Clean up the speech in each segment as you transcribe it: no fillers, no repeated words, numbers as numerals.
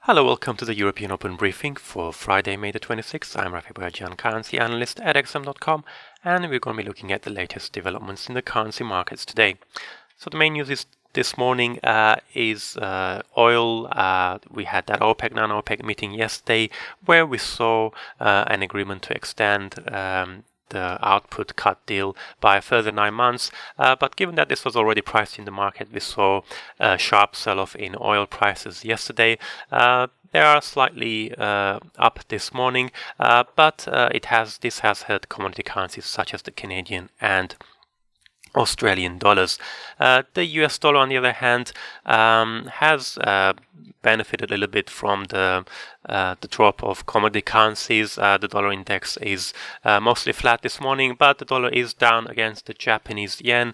Hello, welcome to the European Open briefing for Friday, May the 26th. I'm Rafi Boyajian, currency analyst at exam.com, and we're going to be looking at the latest developments in the currency markets today. So the main news is this morning is oil. We had that OPEC, non-OPEC meeting yesterday where we saw an agreement to extend the output cut deal by a further 9 months. But given that this was already priced in the market, we saw a sharp sell-off in oil prices yesterday. They are slightly up this morning, but this has hurt commodity currencies such as the Canadian and Australian dollars. The US dollar, on the other hand, has benefited a little bit from the drop of commodity currencies. The dollar index is mostly flat this morning, but the dollar is down against the Japanese yen,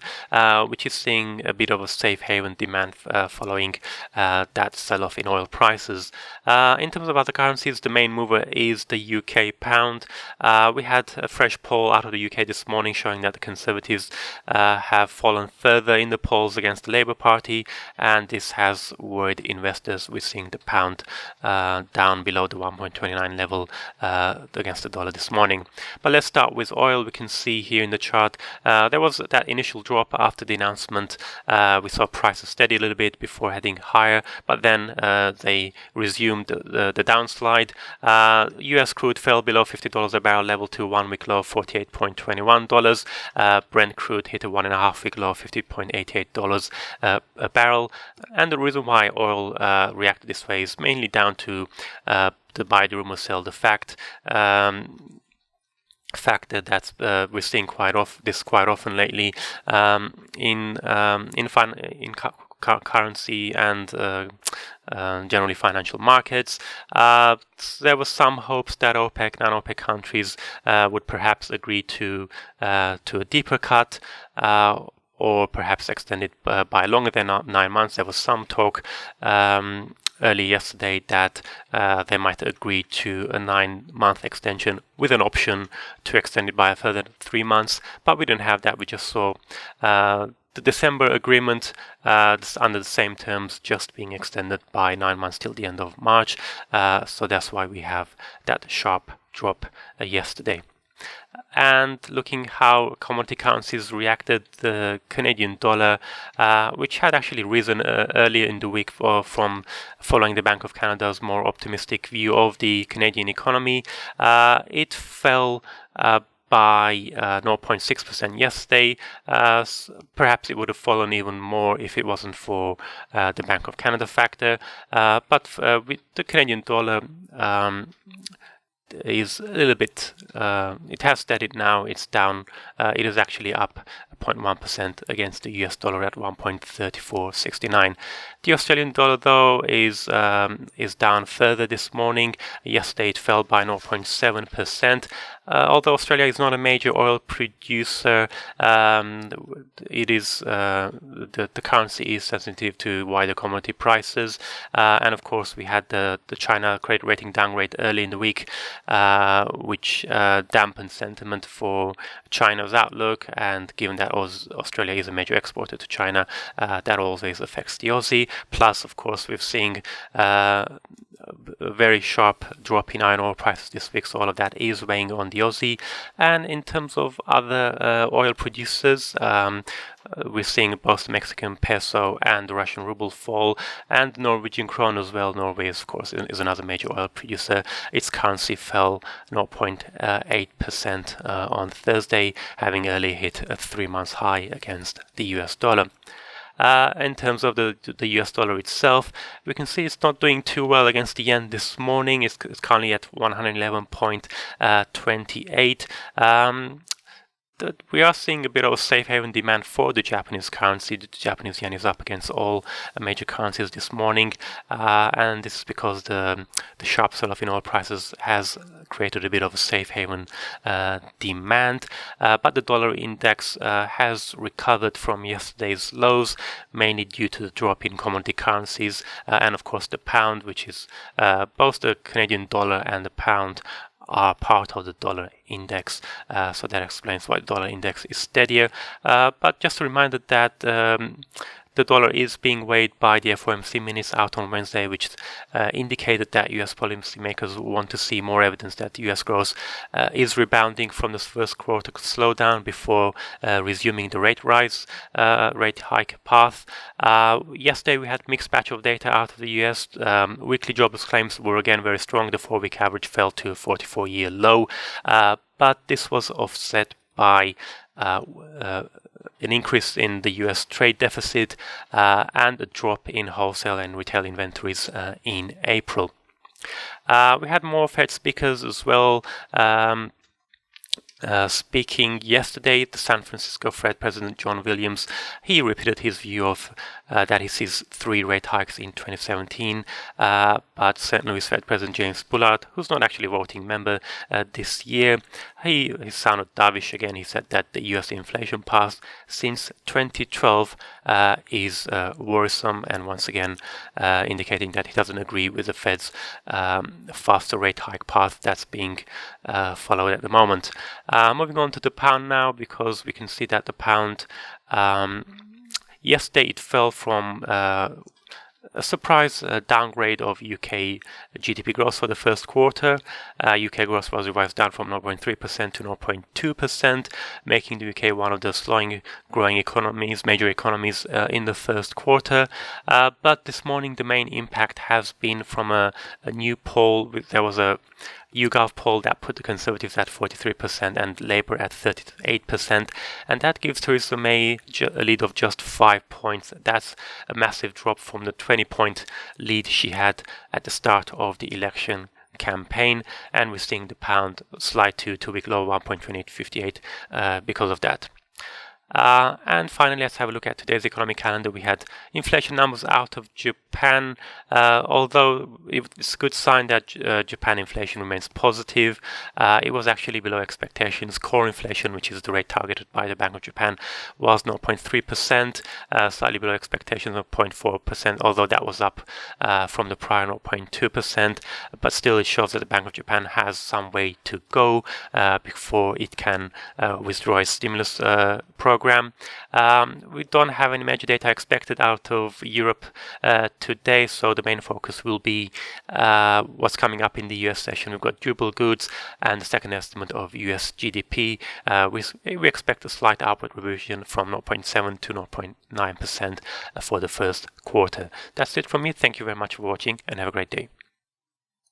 which is seeing a bit of a safe haven demand following that sell-off in oil prices. In terms of other currencies, the main mover is the UK pound. We had a fresh poll out of the UK this morning showing that the Conservatives have fallen further in the polls against the Labour Party, and this has worried investors. We're seeing the pound down below the 1.29 level against the dollar this morning. But let's start with oil. We can see here in the chart there was that initial drop after the announcement. We saw prices steady a little bit before heading higher, but then they resumed the downslide. US crude fell below $50 a barrel level to 1 week low of $48.21. Brent crude hit a 1.5 week low of $50.88 a barrel, and the reason why oil reacted this way is mainly down to the buy the rumor, sell the fact factor that we're seeing quite often lately in currency and generally financial markets. There were some hopes that OPEC, non-OPEC countries would perhaps agree to a deeper cut, or perhaps extend it by longer than 9 months. There was some talk early yesterday that they might agree to a 9-month extension with an option to extend it by a further 3 months, but we didn't have that. We just saw the December agreement under the same terms just being extended by 9 months till the end of March. So that's why we have that sharp drop yesterday. And looking how commodity currencies reacted, the Canadian dollar, which had actually risen earlier in the week from following the Bank of Canada's more optimistic view of the Canadian economy, it fell by 0.6% yesterday. Perhaps it would have fallen even more if it wasn't for the Bank of Canada factor. But with the Canadian dollar, is a little bit, it has steadied now. It's down, it is actually up 0.1% against the US dollar at 1.3469. The Australian dollar, though, is down further this morning. Yesterday it fell by 0.7%. Although Australia is not a major oil producer, it is the currency is sensitive to wider commodity prices, and of course we had the China credit rating downgrade early in the week, which dampened sentiment for China's outlook. And given that Australia is a major exporter to China, that always affects the Aussie. Plus, of course, we've seen a very sharp drop in iron ore prices this week, so all of that is weighing on the Aussie. And in terms of other oil producers, we're seeing both the Mexican peso and the Russian ruble fall, and the Norwegian krone as well. Norway, of course, is another major oil producer. Its currency fell 0.8% on Thursday, having earlier hit a 3-month high against the US dollar. In terms of the US dollar itself, we can see it's not doing too well against the yen this morning. It's currently at 111.28. We are seeing a bit of a safe haven demand for the Japanese currency. The Japanese yen is up against all major currencies this morning, and this is because the sharp sell-off in oil prices has created a bit of a safe haven demand. But the dollar index has recovered from yesterday's lows, mainly due to the drop in commodity currencies, and of course the pound, which is both the Canadian dollar and the pound are part of the dollar index, so that explains why the dollar index is steadier. But just a reminder that the dollar is being weighed by the FOMC minutes out on Wednesday, which indicated that US policymakers want to see more evidence that US growth is rebounding from this first quarter slowdown before resuming the rate hike path. Yesterday we had mixed batch of data out of the US. Weekly jobless claims were again very strong. The 4-week average fell to a 44-year low, but this was offset by an increase in the US trade deficit and a drop in wholesale and retail inventories in April. We had more Fed speakers as well. Speaking yesterday, the San Francisco Fed President John Williams, he repeated his view of that he sees 3 rate hikes in 2017, but St. Louis Fed President James Bullard, who's not actually a voting member this year, he sounded dovish again. He said that the US inflation path since 2012 is worrisome, and once again indicating that he doesn't agree with the Fed's faster rate hike path that's being followed at the moment. Moving on to the pound now, because we can see that the pound yesterday it fell from a surprise downgrade of UK GDP growth for the first quarter. UK growth was revised down from 0.3% to 0.2%, making the UK one of the slowing growing economies, major economies in the first quarter. But this morning the main impact has been from a new poll. There was a YouGov poll that put the Conservatives at 43% and Labour at 38%, and that gives Theresa May a lead of just 5 points. That's a massive drop from the 20-point lead she had at the start of the election campaign, and we're seeing the pound slide to two-week low 1.2858 because of that. And finally, let's have a look at today's economic calendar. We had inflation numbers out of Japan, although it's a good sign that Japan inflation remains positive. It was actually below expectations. Core inflation, which is the rate targeted by the Bank of Japan, was 0.3%, slightly below expectations of 0.4%, although that was up from the prior 0.2%, but still it shows that the Bank of Japan has some way to go before it can withdraw its stimulus program. We don't have any major data expected out of Europe today, so the main focus will be what's coming up in the US session. We've got durable goods and the second estimate of US GDP. We expect a slight upward revision from 0.7 to 0.9% for the first quarter. That's it from me. Thank you very much for watching and have a great day.